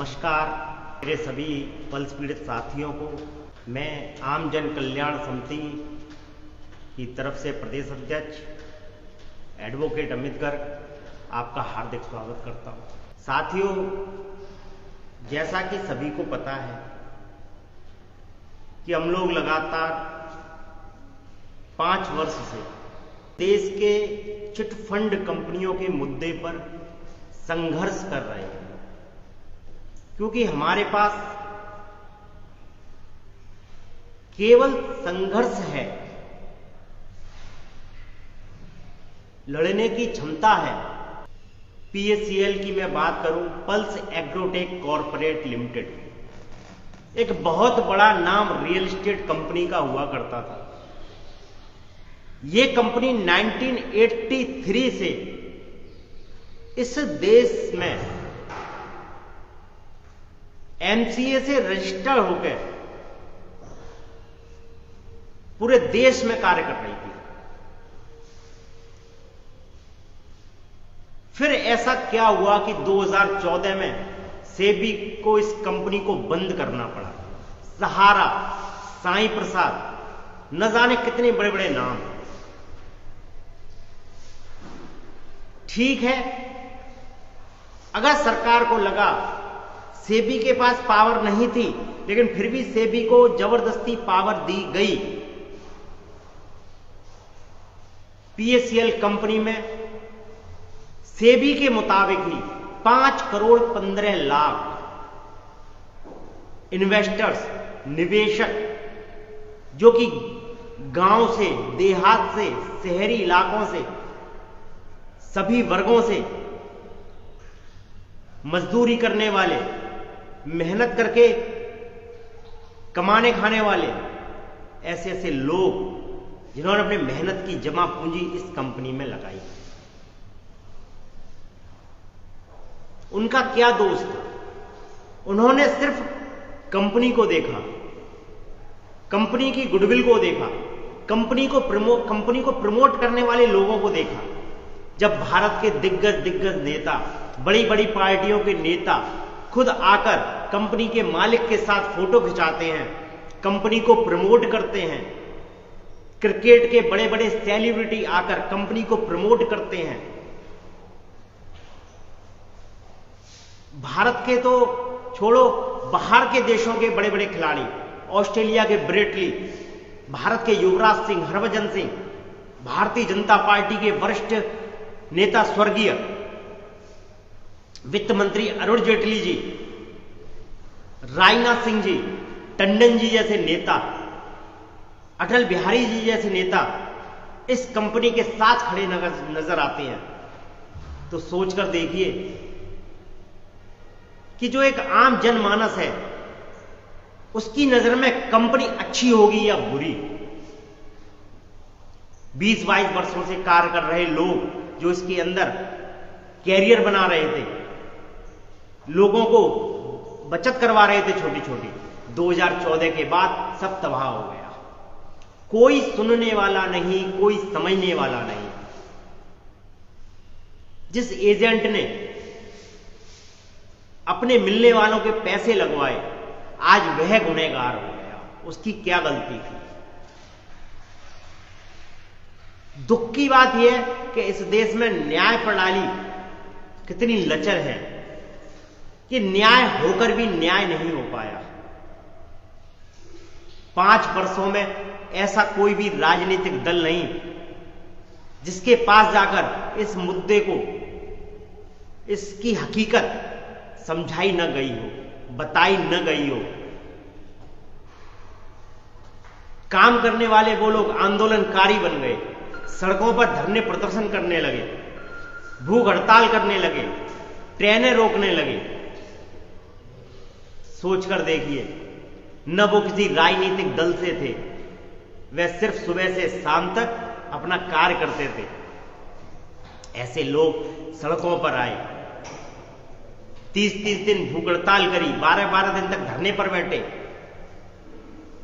नमस्कार मेरे सभी पल्स पीड़ित साथियों को। मैं आम जन कल्याण समिति की तरफ से प्रदेश अध्यक्ष एडवोकेट अमित गर्ग आपका हार्दिक स्वागत करता हूं। साथियों, जैसा कि सभी को पता है कि हम लोग लगातार 5 वर्ष से देश के चिट फंड कंपनियों के मुद्दे पर संघर्ष कर रहे हैं, क्योंकि हमारे पास केवल संघर्ष है, लड़ने की क्षमता है। पीएससीएल की मैं बात करूं, पल्स एग्रोटेक कॉरपोरेट लिमिटेड, एक बहुत बड़ा नाम रियल एस्टेट कंपनी का हुआ करता था। यह कंपनी 1983 से इस देश में एमसीए से रजिस्टर होकर पूरे देश में कार्य कर रही थी। फिर ऐसा क्या हुआ कि 2014 में सेबी को इस कंपनी को बंद करना पड़ा। सहारा, साईं प्रसाद, न जाने कितने बड़े बड़े नाम। ठीक है, अगर सरकार को लगा सेबी के पास पावर नहीं थी, लेकिन फिर भी सेबी को जबरदस्ती पावर दी गई। पीएससीएल कंपनी में सेबी के मुताबिक ही 5 करोड़ 15 लाख इन्वेस्टर्स, निवेशक, जो कि गांव से, देहात से, शहरी इलाकों से, सभी वर्गों से, मजदूरी करने वाले, मेहनत करके कमाने खाने वाले, ऐसे ऐसे लोग जिन्होंने अपनी मेहनत की जमा पूंजी इस कंपनी में लगाई, उनका क्या दोष था? उन्होंने सिर्फ कंपनी को देखा, कंपनी की गुडविल को देखा, कंपनी को प्रमोट करने वाले लोगों को देखा। जब भारत के दिग्गज नेता, बड़ी बड़ी पार्टियों के नेता खुद आकर कंपनी के मालिक के साथ फोटो खिंचाते हैं, कंपनी को प्रमोट करते हैं, क्रिकेट के बड़े बड़े सेलिब्रिटी आकर कंपनी को प्रमोट करते हैं। भारत के तो छोड़ो, बाहर के देशों के बड़े बड़े खिलाड़ी, ऑस्ट्रेलिया के ब्रेट ली, भारत के युवराज सिंह, हरभजन सिंह, भारतीय जनता पार्टी के वरिष्ठ नेता स्वर्गीय वित्त मंत्री अरुण जेटली जी, राजनाथ सिंह जी, टंडन जी जैसे नेता, अटल बिहारी जी जैसे नेता इस कंपनी के साथ खड़े नजर आते हैं। तो सोचकर देखिए कि जो एक आम जनमानस है, उसकी नजर में कंपनी अच्छी होगी या बुरी। 20-22 वर्षों से कार्य कर रहे लोग जो इसके अंदर कैरियर बना रहे थे, लोगों को बचत करवा रहे थे छोटी छोटी, 2014 के बाद सब तबाह हो गया। कोई सुनने वाला नहीं, कोई समझने वाला नहीं। जिस एजेंट ने अपने मिलने वालों के पैसे लगवाए, आज वह गुनहगार हो गया। उसकी क्या गलती थी? दुख की बात यह है कि इस देश में न्याय प्रणाली कितनी लचर है कि न्याय होकर भी न्याय नहीं हो पाया। 5 वर्षों में ऐसा कोई भी राजनीतिक दल नहीं जिसके पास जाकर इस मुद्दे को, इसकी हकीकत समझाई न गई हो, बताई न गई हो। काम करने वाले वो लोग आंदोलनकारी बन गए, सड़कों पर धरने प्रदर्शन करने लगे, भूख हड़ताल करने लगे, ट्रेनें रोकने लगे। सोचकर देखिए, न वो किसी राजनीतिक दल से थे, वे सिर्फ सुबह से शाम तक अपना कार्य करते थे। ऐसे लोग सड़कों पर आए, 30-30 दिन भूख हड़ताल करी, 12-12 दिन तक धरने पर बैठे।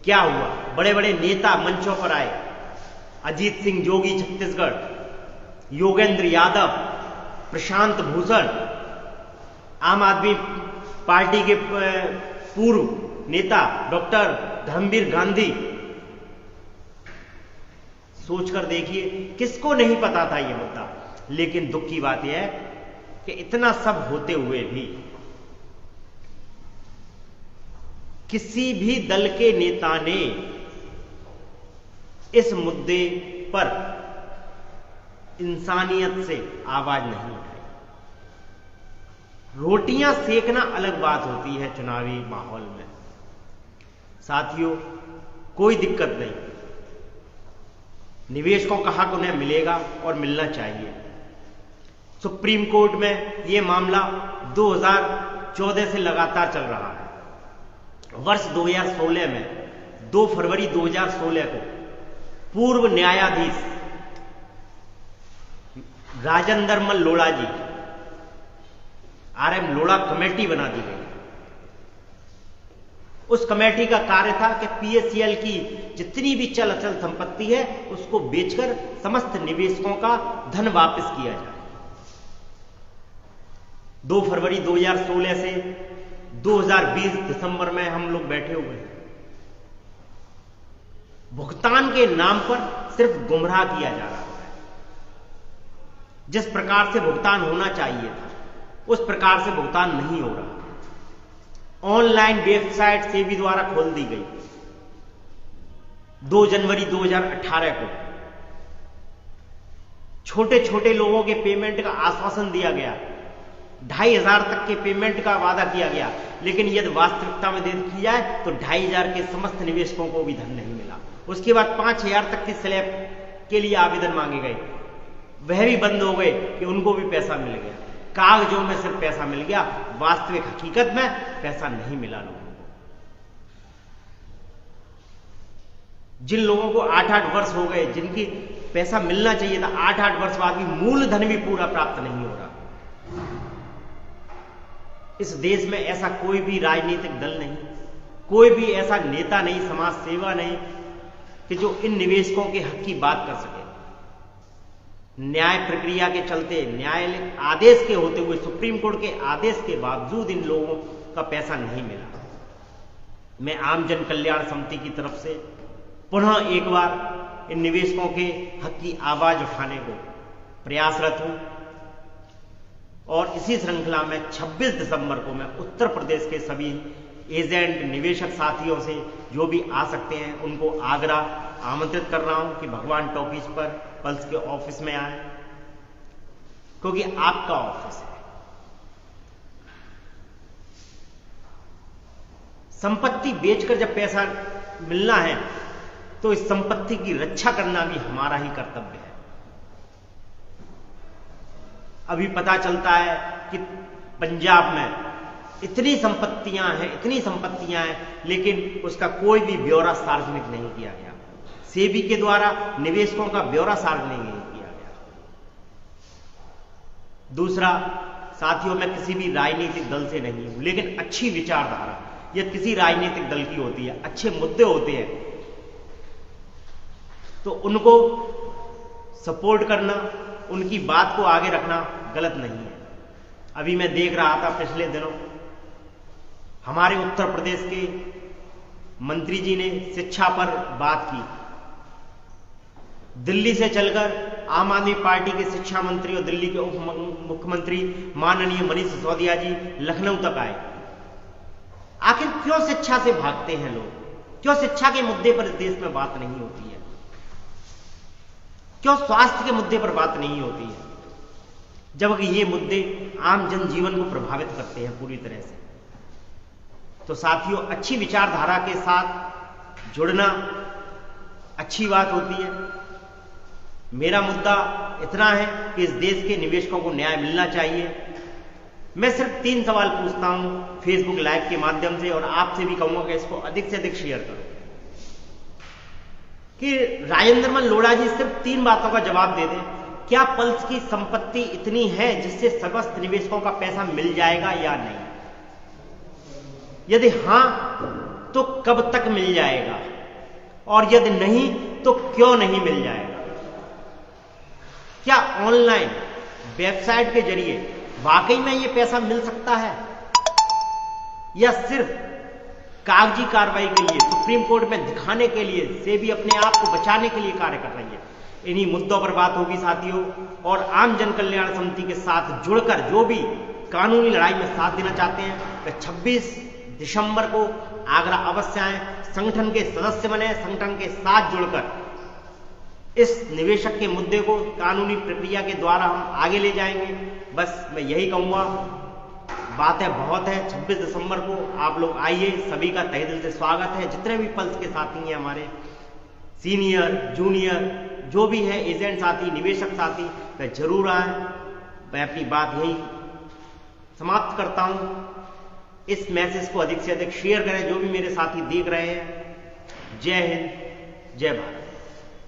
क्या हुआ? बड़े बड़े नेता मंचों पर आए, अजीत सिंह जोगी छत्तीसगढ़, योगेंद्र यादव, प्रशांत भूषण, आम आदमी पार्टी के पूर्व नेता डॉक्टर धर्मवीर गांधी, सोचकर देखिए किसको नहीं पता था यह मुद्दा। लेकिन दुख की बात यह है कि इतना सब होते हुए भी किसी भी दल के नेता ने इस मुद्दे पर इंसानियत से आवाज नहीं उठाई। रोटियां सेकना अलग बात होती है चुनावी माहौल में। साथियों, कोई दिक्कत नहीं, निवेशकों का हक उन्हें मिलेगा और मिलना चाहिए। सुप्रीम कोर्ट में यह मामला 2014 से लगातार चल रहा है। वर्ष 2016 में 2 फरवरी 2016 को पूर्व न्यायाधीश राजेंद्र लोढ़ा जी, RM लोढ़ा कमेटी बना दी गई। उस कमेटी का कार्य था कि PSEL की जितनी भी चल अचल संपत्ति है उसको बेचकर समस्त निवेशकों का धन वापस किया जाए। 2 फरवरी 2016 से 2020 दिसंबर में हम लोग बैठे हुए हैं। भुगतान के नाम पर सिर्फ गुमराह किया जा रहा है। जिस प्रकार से भुगतान होना चाहिए था उस प्रकार से भुगतान नहीं हो रहा। ऑनलाइन वेबसाइट सेबी द्वारा खोल दी गई 2 जनवरी 2018 को। छोटे छोटे लोगों के पेमेंट का आश्वासन दिया गया, 2500 तक के पेमेंट का वादा किया गया, लेकिन यदि वास्तविकता में देखी जाए तो 2500 के समस्त निवेशकों को भी धन नहीं मिला। उसके बाद 5000 तक की स्लैब के लिए आवेदन मांगे गए, वह भी बंद हो गए कि उनको भी पैसा मिल गया। कागजों में सिर्फ पैसा मिल गया, वास्तविक हकीकत में पैसा नहीं मिला लोगों को। जिन लोगों को 8-8 वर्ष हो गए, जिनकी पैसा मिलना चाहिए था, 8-8 वर्ष बाद भी मूलधन भी पूरा प्राप्त नहीं हो रहा। इस देश में ऐसा कोई भी राजनीतिक दल नहीं, कोई भी ऐसा नेता नहीं, समाज सेवा नहीं कि जो इन निवेशकों के हक की बात कर सके। न्याय प्रक्रिया के चलते, न्यायालय आदेश के होते हुए, सुप्रीम कोर्ट के आदेश के बावजूद इन लोगों का पैसा नहीं मिला। मैं आम जन कल्याण समिति की तरफ से पुनः एक बार इन निवेशकों के हक की आवाज उठाने को प्रयासरत हूं और इसी श्रृंखला में 26 दिसंबर को मैं उत्तर प्रदेश के सभी एजेंट निवेशक साथियों से जो भी आ सकते हैं उनको आगरा आमंत्रित कर रहा हूं कि भगवान टॉकीज पर पल्स के ऑफिस में आए, क्योंकि आपका ऑफिस है। संपत्ति बेचकर जब पैसा मिलना है तो इस संपत्ति की रक्षा करना भी हमारा ही कर्तव्य है। अभी पता चलता है कि पंजाब में इतनी संपत्तियां हैं, लेकिन उसका कोई भी ब्यौरा सार्वजनिक नहीं किया गया। सेबी के द्वारा निवेशकों का ब्यौरा सार्वजनिक नहीं किया गया। दूसरा, साथियों, मैं किसी भी राजनीतिक दल से नहीं हूं, लेकिन अच्छी विचारधारा यह किसी राजनीतिक दल की होती है, अच्छे मुद्दे होते हैं तो उनको सपोर्ट करना, उनकी बात को आगे रखना गलत नहीं है। अभी मैं देख रहा था पिछले दिनों हमारे उत्तर प्रदेश के मंत्री जी ने शिक्षा पर बात की। दिल्ली से चलकर आम आदमी पार्टी के शिक्षा मंत्री और दिल्ली के उप मुख्यमंत्री माननीय मनीष सिसोदिया जी लखनऊ तक आए। आखिर क्यों शिक्षा से भागते हैं लोग? क्यों शिक्षा के मुद्दे पर इस देश में बात नहीं होती है? क्यों स्वास्थ्य के मुद्दे पर बात नहीं होती है, जबकि ये मुद्दे आम जनजीवन को प्रभावित करते हैं पूरी तरह से? तो साथियों, अच्छी विचारधारा के साथ जुड़ना अच्छी बात होती है। मेरा मुद्दा इतना है कि इस देश के निवेशकों को न्याय मिलना चाहिए। मैं सिर्फ 3 सवाल पूछता हूं फेसबुक लाइव के माध्यम से, और आपसे भी कहूंगा कि इसको अधिक से अधिक शेयर करो कि राजेंद्र लोढ़ा जी सिर्फ 3 बातों का जवाब दे दें। क्या पल्स की संपत्ति इतनी है जिससे समस्त निवेशकों का पैसा मिल जाएगा या नहीं? यदि हां तो कब तक मिल जाएगा, और यदि नहीं तो क्यों नहीं मिल जाएगा? क्या ऑनलाइन वेबसाइट के जरिए वाकई में यह पैसा मिल सकता है? या सिर्फ कागजी कार्रवाई के लिए, सुप्रीम कोर्ट में दिखाने के लिए से भी अपने आप को बचाने के लिए कार्य कर रही है। इन्हीं मुद्दों पर बात होगी साथियों, और आम जन कल्याण समिति के साथ जुड़कर जो भी कानूनी लड़ाई में साथ देना चाहते हैं वे 26 दिसंबर को आगरा अवश्य आए, संगठन के सदस्य बने, संगठन के साथ जुड़कर इस निवेशक के मुद्दे को कानूनी प्रक्रिया के द्वारा हम आगे ले जाएंगे। बस मैं यही कहूंगा, बातें बहुत है। 26 दिसंबर को आप लोग आइए, सभी का तहे दिल से स्वागत है। जितने भी पल्स के साथी हैं, हमारे सीनियर जूनियर जो भी है, एजेंट साथी, निवेशक साथी, वह जरूर आए। मैं अपनी बात यही समाप्त करता हूं। इस मैसेज को अधिक से अधिक शेयर करें, जो भी मेरे साथी देख रहे हैं। जय हिंद, जय भारत।